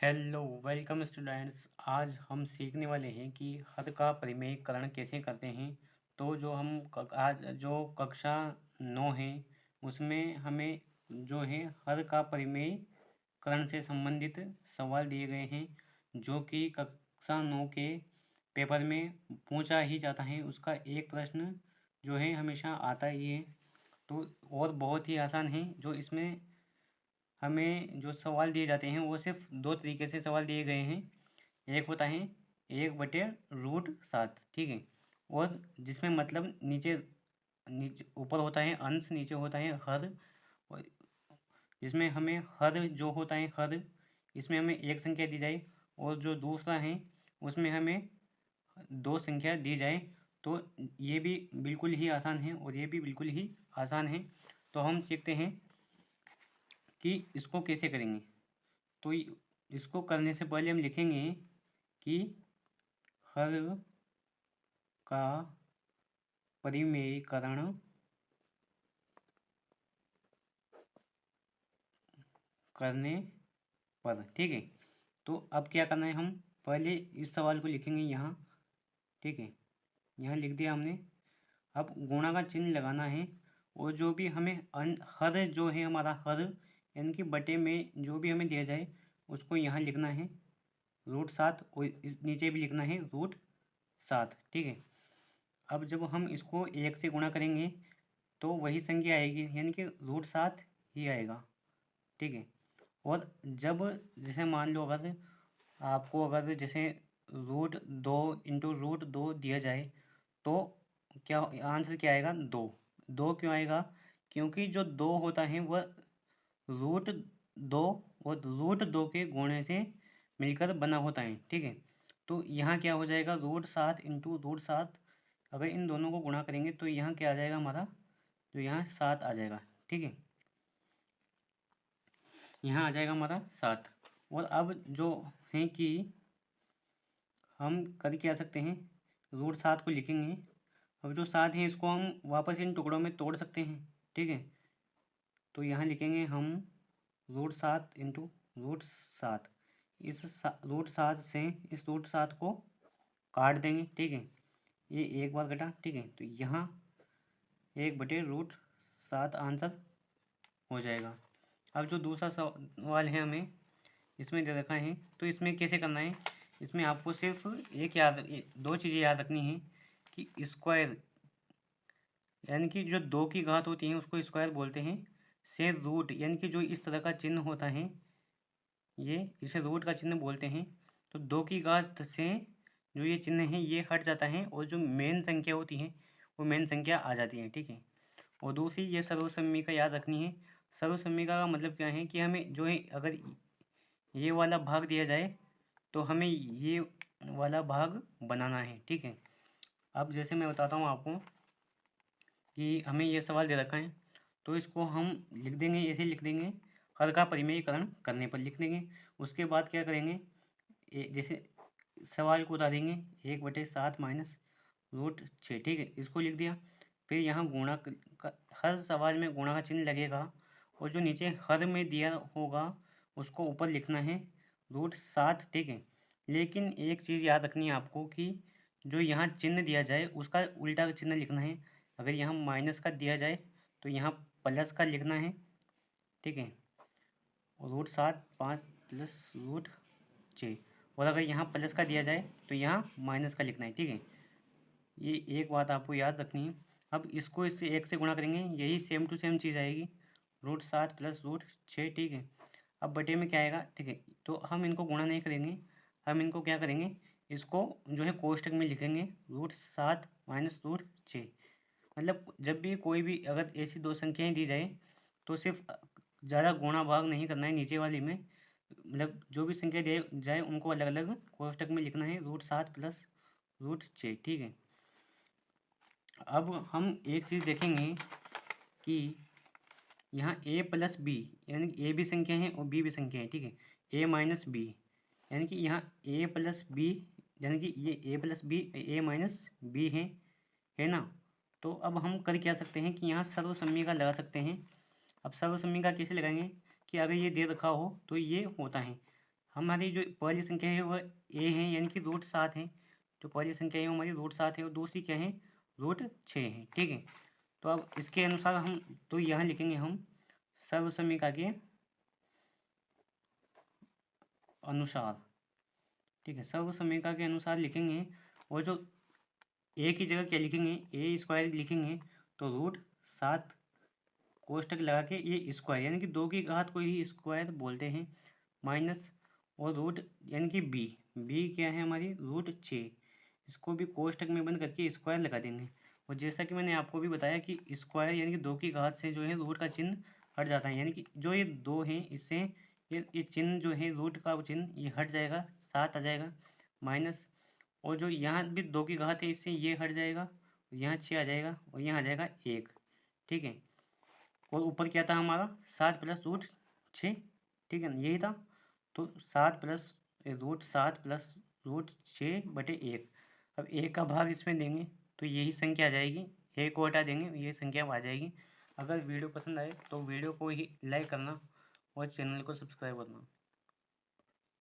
Hello welcome students. आज हम सीखने वाले हैं कि हद का परिमेयीकरण कैसे करते हैं। तो आज जो कक्षा 9 है उसमें हमें जो है हद का परिमेयीकरण से संबंधित सवाल दिए गए हैं, जो कि कक्षा 9 के पेपर में पूछा ही जाता है। उसका एक प्रश्न जो है हमेशा आता ही है। तो और बहुत ही आसान है। जो इसमें हमें जो सवाल दिए जाते हैं वो सिर्फ दो तरीके से सवाल दिए गए हैं। एक होता है 1/√7, ठीक है, और जिसमें मतलब नीचे नीचे ऊपर होता है अंश, नीचे होता है हर। और इसमें हमें हर जो होता है हर, इसमें हमें एक संख्या दी जाए, और जो दूसरा है उसमें हमें दो संख्या दी जाए। तो ये भी बिल्कुल ही आसान है और ये भी बिल्कुल ही आसान है। तो हम सीखते हैं कि इसको कैसे करेंगे। तो इसको करने से पहले हम लिखेंगे कि हर का परिमेयीकरण करने पर, ठीक है। तो अब क्या करना है, हम पहले इस सवाल को लिखेंगे यहाँ, ठीक है। यहाँ लिख दिया हमने। अब गुणा का चिन्ह लगाना है, और जो भी हमें हर जो है हमारा हर, यानी कि बटे में जो भी हमें दिया जाए उसको यहाँ लिखना है √7, और इस नीचे भी लिखना है √7, ठीक है। अब जब हम इसको 1 से गुणा करेंगे तो वही संख्या आएगी, यानी कि √7 ही आएगा, ठीक है। और जब जैसे मान लो अगर आपको अगर जैसे √2 इंटू √2 दिया जाए, तो क्या आंसर क्या आएगा? 2। 2 क्यों आएगा? क्योंकि जो 2 होता है वह √2 और √2 के गुणे से मिलकर बना होता है, ठीक है। तो यहाँ क्या हो जाएगा? √7 इंटू √7, अगर इन दोनों को गुणा करेंगे तो यहाँ क्या आ जाएगा हमारा? तो यहाँ 7 आ जाएगा, ठीक है। यहाँ आ जाएगा हमारा 7। और अब जो है कि हम कर क्या सकते हैं, √7 को लिखेंगे। अब जो 7 है इसको हम वापस इन टुकड़ों में तोड़ सकते हैं, ठीक है। तो यहाँ लिखेंगे हम √7 इंटू √7। इस √7 से इस √7 को काट देंगे, ठीक है। ये एक बार घटा, ठीक है। तो यहाँ 1/√7 आंसर हो जाएगा। अब जो दूसरा सवाल है हमें इसमें दे रखा है, तो इसमें कैसे करना है। इसमें आपको सिर्फ दो चीज़ें याद रखनी है कि स्क्वायर, यानी कि जो 2 की घात होती है उसको स्क्वायर बोलते हैं। से रूट, यानी कि जो इस तरह का चिन्ह होता है ये, इसे रूट का चिन्ह बोलते हैं। तो 2 की घात से जो ये चिन्ह है ये हट जाता है, और जो मेन संख्या होती है वो मेन संख्या आ जाती है, ठीक है। और दूसरी ये सर्वसम्मिका याद रखनी है। सर्वसम्मिका का मतलब क्या है कि हमें जो है अगर ये वाला भाग दिया जाए तो हमें ये वाला भाग बनाना है, ठीक है। अब जैसे मैं बताता हूँ आपको कि हमें ये सवाल दे रखा है, तो इसको हम लिख देंगे, ऐसे लिख देंगे, हर का परिमेयीकरण करने पर लिख देंगे। उसके बाद क्या करेंगे, जैसे सवाल को उतारेंगे 1/7 माइनस √6, ठीक है, इसको लिख दिया। फिर यहाँ हर सवाल में गुणा का चिन्ह लगेगा, और जो नीचे हर में दिया होगा उसको ऊपर लिखना है √7, ठीक है। लेकिन एक चीज़ याद रखनी है आपको कि जो यहाँ चिन्ह दिया जाए उसका उल्टा चिन्ह लिखना है। अगर यहाँ माइनस का दिया जाए तो यहाँ प्लस का लिखना है, ठीक है। और √7 5 प्लस √6, और अगर यहाँ प्लस का दिया जाए तो यहाँ माइनस का लिखना है, ठीक है। ये एक बात आपको याद रखनी है। अब इसको इससे 1 से गुणा करेंगे, यही सेम टू सेम चीज़ आएगी, √7 प्लस √6, ठीक है। अब बटे में क्या आएगा, ठीक है। तो हम इनको गुणा नहीं करेंगे, हम इनको क्या करेंगे, इसको जो है कोष्टक में लिखेंगे √7 माइनस √6। मतलब जब भी कोई भी अगर ऐसी दो संख्याएं दी जाए तो सिर्फ ज़्यादा गुणा भाग नहीं करना है नीचे वाली में, मतलब जो भी संख्या दी जाए उनको अलग अलग कोष्टक में लिखना है √7 प्लस √6, ठीक है। अब हम एक चीज़ देखेंगे कि यहाँ a प्लस बी, यानी कि a भी संख्या है और b भी संख्या है, ठीक है। a माइनस बी, यानी कि यहाँ a प्लस बी, यानी कि ये a plus B a minus B है ना। तो अब हम कर क्या सकते हैं कि यहाँ सर्वसम्मिका लगा सकते हैं। अब सर्वसम्मिका कैसे लगाएंगे कि अगर ये दे रखा हो तो ये होता है, हमारी जो पहली संख्या है वह ए है, यानी कि √7 है। जो पहली संख्या है वो हमारी √7 है और दूसरी क्या है, √6 है। ठीक है, तो अब इसके अनुसार हम तो यहाँ लिखेंगे हम सर्वसमीका के अनुसार। ठीक है, सर्वसमीका के अनुसार लिखेंगे और जो ए की जगह क्या लिखेंगे, a² लिखेंगे तो √7 कोष्टक लगा के ये स्क्वायर यानी कि 2 की घात को ही स्क्वायर बोलते हैं, माइनस और रूट यानी कि बी क्या है हमारी √6, इसको भी कोष्टक में बंद करके स्क्वायर लगा देंगे। और जैसा कि मैंने आपको भी बताया कि स्क्वायर यानी कि 2 की घात से जो है रूट का चिन्ह हट जाता है, यानी कि जो ये 2 है इससे ये चिन्ह जो है रूट का चिन्ह ये हट जाएगा, 7 आ जाएगा, माइनस और जो यहाँ भी 2 की घात है इससे ये हट जाएगा, यहाँ 6 आ जाएगा और यहाँ आ जाएगा 1। ठीक है, और ऊपर क्या था हमारा 7 + √6। ठीक है ना, यही था। तो 7 + √7 + √6/1। अब 1 का भाग इसमें देंगे तो यही संख्या आ जाएगी, 1 को हटा देंगे ये संख्या आ जाएगी। अगर वीडियो पसंद आए तो वीडियो को ही लाइक करना और चैनल को सब्सक्राइब करना।